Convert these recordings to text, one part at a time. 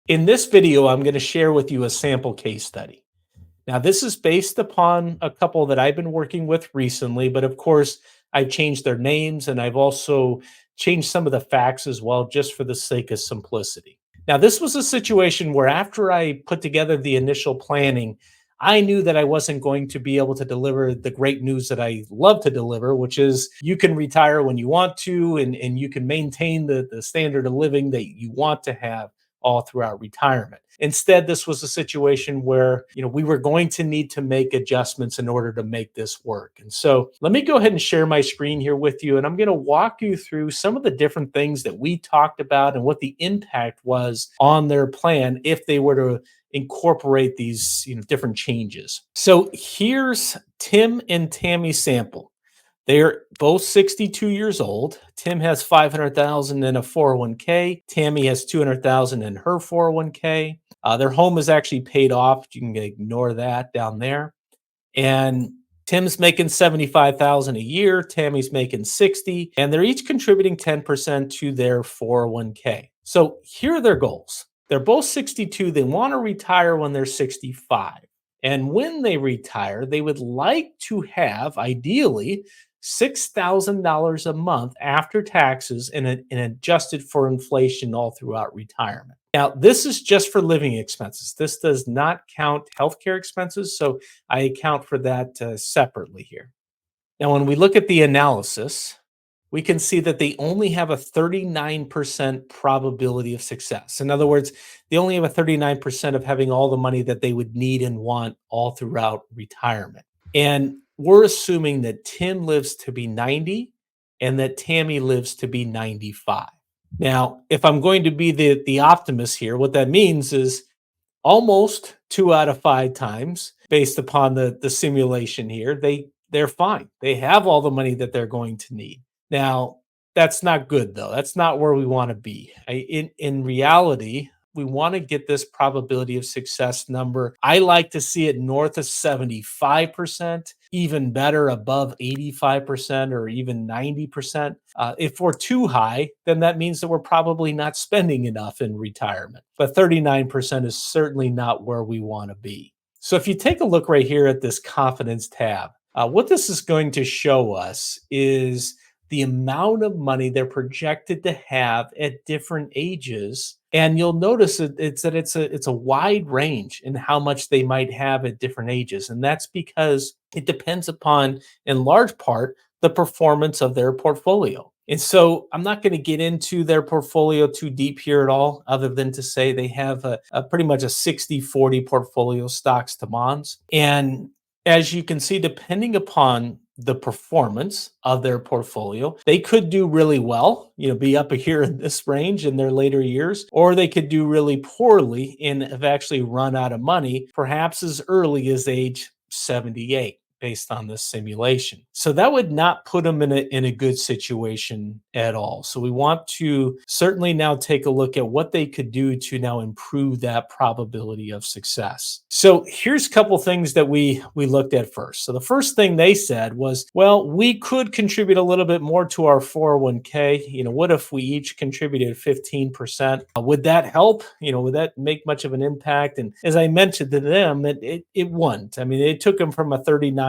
In this video, I'm going to share with you a sample case study. Now, this is based upon a couple that I've been working with recently, but of course, I've changed their names and I've also changed some of the facts as well, just for the sake of simplicity. Now, this was a situation where after I put together the initial planning, I knew that I wasn't going to be able to deliver the great news that I love to deliver, which is you can retire when you want to and you can maintain the standard of living that you want to have all throughout retirement. Instead, this was a situation where, we were going to need to make adjustments in order to make this work. And so let me go ahead and share my screen here with you. And I'm going to walk you through some of the different things that we talked about and what the impact was on their plan if they were to incorporate these different changes. So here's Tim and Tammy sample. They're both 62 years old. Tim has 500,000 in a 401k. Tammy has 200,000 in her 401k. Their home is actually paid off. You can ignore that down there. And Tim's making 75,000 a year. Tammy's making 60, and they're each contributing 10% to their 401k. So here are their goals. They're both 62. They want to retire when they're 65. And when they retire, they would like to have, ideally, $6,000 a month after taxes and adjusted for inflation all throughout retirement. Now, this is just for living expenses. This does not count healthcare expenses, so I account for that separately here. Now, when we look at the analysis, we can see that they only have a 39% probability of success. In other words, they only have a 39% of having all the money that they would need and want all throughout retirement. And we're assuming that Tim lives to be 90 and that Tammy lives to be 95. Now, if I'm going to be the optimist here, what that means is almost 2 out of 5 times, based upon the simulation here, they're fine. They have all the money that they're going to need. Now, that's not good though. That's not where we want to be. In reality, we want to get this probability of success number. I like to see it north of 75%, even better above 85% or even 90%. If we're too high, then that means that we're probably not spending enough in retirement. But 39% is certainly not where we want to be. So if you take a look right here at this confidence tab, what this is going to show us is the amount of money they're projected to have at different ages. And you'll notice it's a wide range in how much they might have at different ages. And that's because it depends upon, in large part, the performance of their portfolio. And so I'm not going to get into their portfolio too deep here at all, other than to say they have a pretty much a 60-40 portfolio stocks to bonds. And as you can see, depending upon the performance of their portfolio, they could do really well, be up here in this range in their later years, or they could do really poorly and have actually run out of money, perhaps as early as age 78. Based on this simulation. So that would not put them in a good situation at all. So we want to certainly now take a look at what they could do to now improve that probability of success. So here's a couple things that we looked at first. So the first thing they said was, well, we could contribute a little bit more to our 401k. What if we each contributed 15%? Would that help? Would that make much of an impact? And as I mentioned to them, it wouldn't. I mean, it took them from a 39%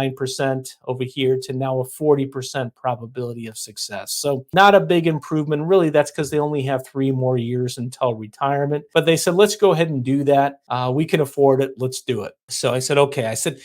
over here to now a 40% probability of success. So not a big improvement. Really, that's because they only have 3 more years until retirement. But they said, let's go ahead and do that. We can afford it. Let's do it. So I said, okay. I said,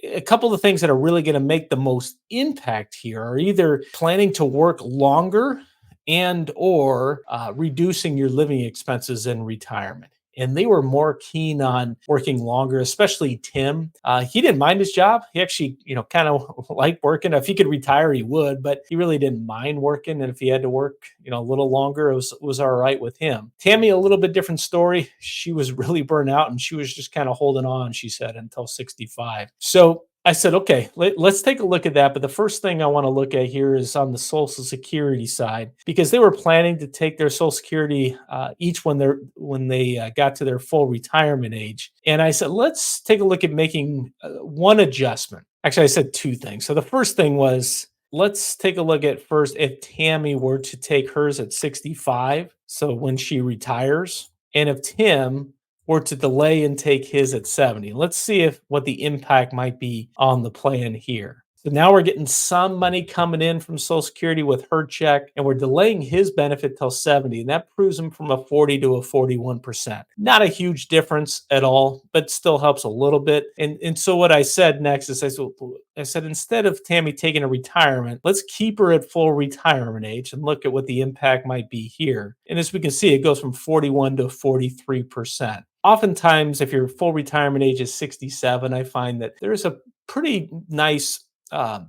a couple of things that are really going to make the most impact here are either planning to work longer and or reducing your living expenses in retirement. And they were more keen on working longer, especially Tim. He didn't mind his job. He actually, kind of liked working. If he could retire, he would, but he really didn't mind working. And if he had to work, a little longer, it was all right with him. Tammy, a little bit different story. She was really burnt out and she was just kind of holding on, she said, until 65. So I said, okay, let's take a look at that. But the first thing I want to look at here is on the Social Security side, because they were planning to take their Social Security each when they got to their full retirement age. And I said, let's take a look at making one adjustment. Actually, I said 2 things. So the first thing was, let's take a look at first if Tammy were to take hers at 65. So when she retires. and if Tim were to delay and take his at 70. Let's see if what the impact might be on the plan here. So now we're getting some money coming in from Social Security with her check, and we're delaying his benefit till 70. And that proves him from a 40 to a 41%. Not a huge difference at all, but still helps a little bit. And so what I said next is I said, instead of Tammy taking a retirement, let's keep her at full retirement age and look at what the impact might be here. And as we can see, it goes from 41 to 43%. Oftentimes, if your full retirement age is 67, I find that there's a pretty nice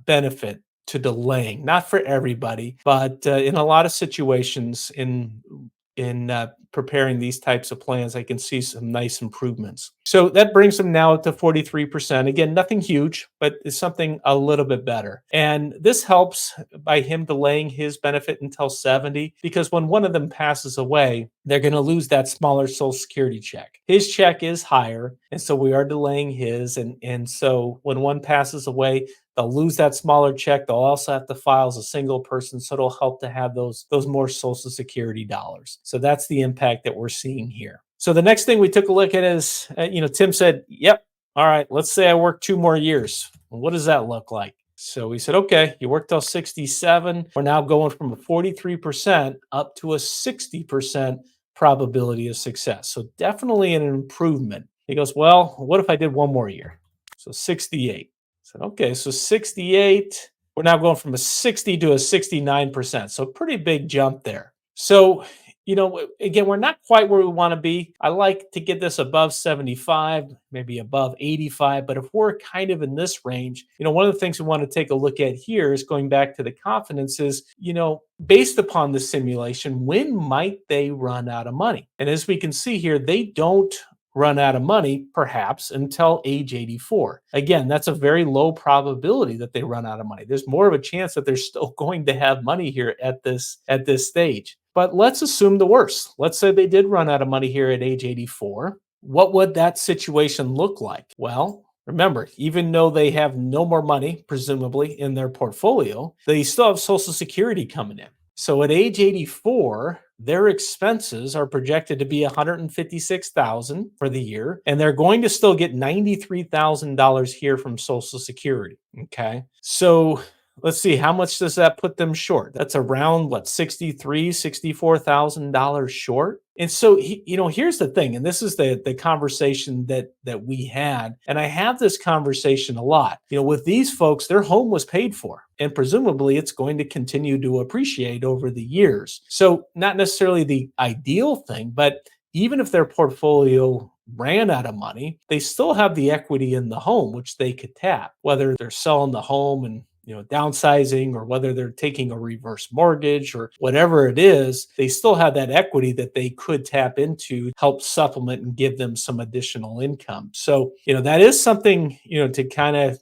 benefit to delaying. Not for everybody, but in a lot of situations, in preparing these types of plans, I can see some nice improvements. So that brings them now up to 43%. Again, nothing huge, but it's something a little bit better. And this helps by him delaying his benefit until 70, because when one of them passes away, they're going to lose that smaller Social Security check. His check is higher, and so we are delaying his. And so when one passes away, they'll lose that smaller check. They'll also have to file as a single person, so it'll help to have those more Social Security dollars. So that's the impact that we're seeing here. So the next thing we took a look at is, Tim said, "Yep, all right. Let's say I work 2 more years. What does that look like?" So we said, "Okay, you worked till 67. We're now going from a 43% up to a 60% probability of success. So definitely an improvement." He goes, "Well, what if I did 1 more year?" So 68. Said, okay, so 68, we're now going from a 60 to a 69%. So pretty big jump there. So, again, we're not quite where we want to be. I like to get this above 75, maybe above 85. But if we're kind of in this range, one of the things we want to take a look at here is going back to the confidence is, based upon the simulation, when might they run out of money? And as we can see here, they don't run out of money perhaps until age 84. Again, that's a very low probability that they run out of money. There's more of a chance that they're still going to have money here at this stage. But let's assume the worst. Let's say they did run out of money here at age 84. What would that situation look like? Well, remember, even though they have no more money, presumably, in their portfolio, they still have Social Security coming in. So at age 84, their expenses are projected to be 156,000 for the year, and they're going to still get $93,000 here from Social Security. Okay. So let's see, how much does that put them short? That's around what, 63, $64,000 short. And so here's the thing, and this is the conversation that we had, and I have this conversation a lot. With these folks, their home was paid for, and presumably it's going to continue to appreciate over the years. So not necessarily the ideal thing, but even if their portfolio ran out of money, they still have the equity in the home, which they could tap, whether they're selling the home and downsizing, or whether they're taking a reverse mortgage or whatever it is, they still have that equity that they could tap into, help supplement and give them some additional income. So, that is something, to kind of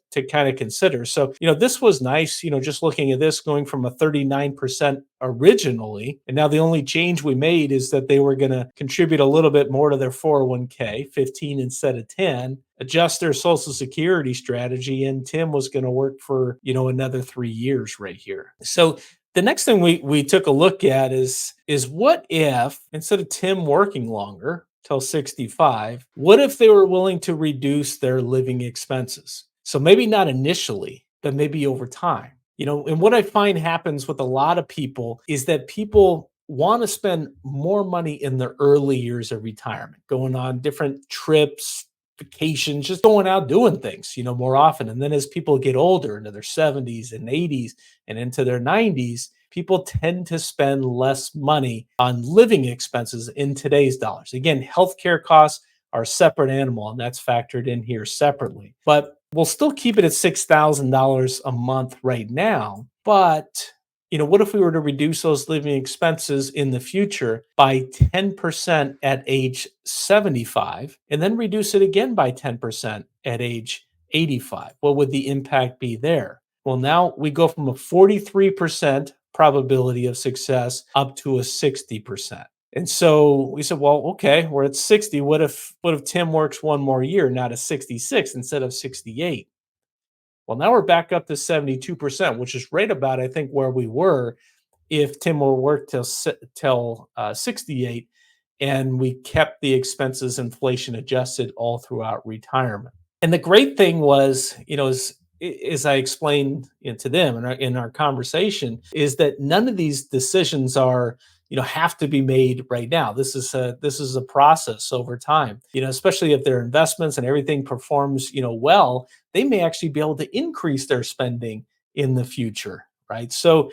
consider. So, this was nice, just looking at this going from a 39% originally. And now the only change we made is that they were going to contribute a little bit more to their 401k, 15 instead of 10, adjust their Social Security strategy, and Tim was going to work for another 3 years right here. So the next thing we took a look at is what if, instead of Tim working longer till 65, what if they were willing to reduce their living expenses? So maybe not initially, but maybe over time. And what I find happens with a lot of people is that people want to spend more money in the early years of retirement, going on different trips, vacations, just going out doing things, more often. And then as people get older, into their 70s and 80s and into their 90s, people tend to spend less money on living expenses in today's dollars. Again, healthcare costs are a separate animal, and that's factored in here separately. But we'll still keep it at $6,000 a month right now. But what if we were to reduce those living expenses in the future by 10% at age 75, and then reduce it again by 10% at age 85? What would the impact be there? Well, now we go from a 43% probability of success up to a 60%. And so we said, well, okay, we're at 60. What if Tim works 1 more year, now to 66 instead of 68? Well, now we're back up to 72%, which is right about, I think, where we were if Tim will work till 68. and we kept the expenses inflation adjusted all throughout retirement. And the great thing was, as I explained to them in our conversation, is that none of these decisions are, have to be made right now. This is a process over time. Especially if their investments and everything performs, well, they may actually be able to increase their spending in the future, right? So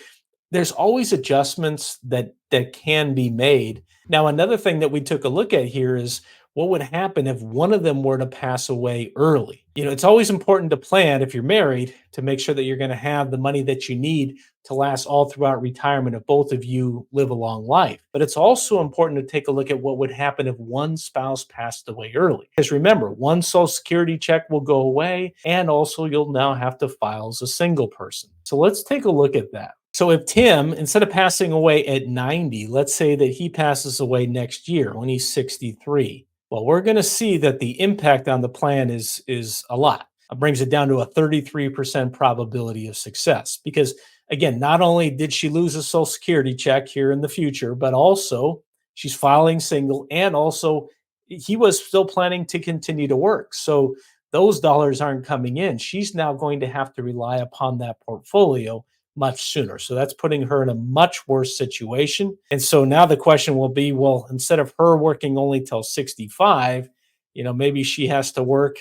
there's always adjustments that can be made. Now, another thing that we took a look at here is what would happen if one of them were to pass away early. It's always important to plan if you're married to make sure that you're going to have the money that you need to last all throughout retirement if both of you live a long life. But it's also important to take a look at what would happen if one spouse passed away early. Because remember, one Social Security check will go away, and also you'll now have to file as a single person. So let's take a look at that. So if Tim, instead of passing away at 90, let's say that he passes away next year when he's 63. Well, we're going to see that the impact on the plan is a lot. It brings it down to a 33% probability of success because again, not only did she lose a Social Security check here in the future, but also she's filing single, and also he was still planning to continue to work. So those dollars aren't coming in. She's now going to have to rely upon that portfolio much sooner. So that's putting her in a much worse situation. And so now the question will be, well, instead of her working only till 65, maybe she has to work,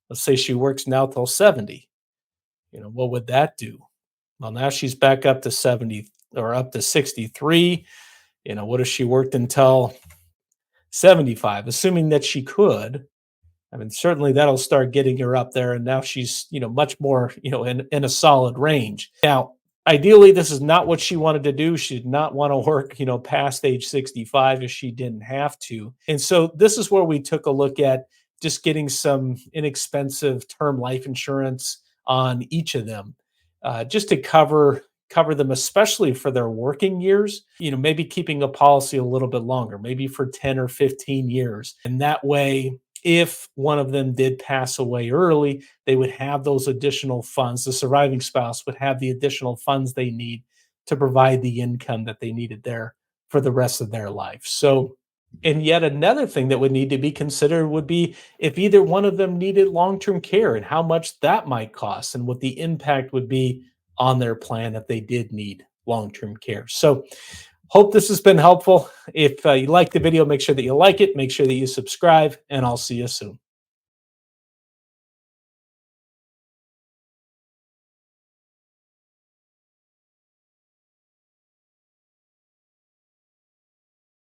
let's say she works now till 70. What would that do? Well, now she's back up to 70 or up to 63. What if she worked until 75, assuming that she could? I mean, certainly that'll start getting her up there. And now she's, much more, in a solid range. Now, ideally, this is not what she wanted to do. She did not want to work, past age 65 if she didn't have to. And so this is where we took a look at just getting some inexpensive term life insurance on each of them, just to cover them, especially for their working years, maybe keeping a policy a little bit longer, maybe for 10 or 15 years. And that way, if one of them did pass away early, they would have those additional funds. The surviving spouse would have the additional funds they need to provide the income that they needed there for the rest of their life. So, and yet another thing that would need to be considered would be if either one of them needed long-term care and how much that might cost and what the impact would be on their plan if they did need long-term care. So, hope this has been helpful. If you like the video, make sure that you like it, make sure that you subscribe, and I'll see you soon.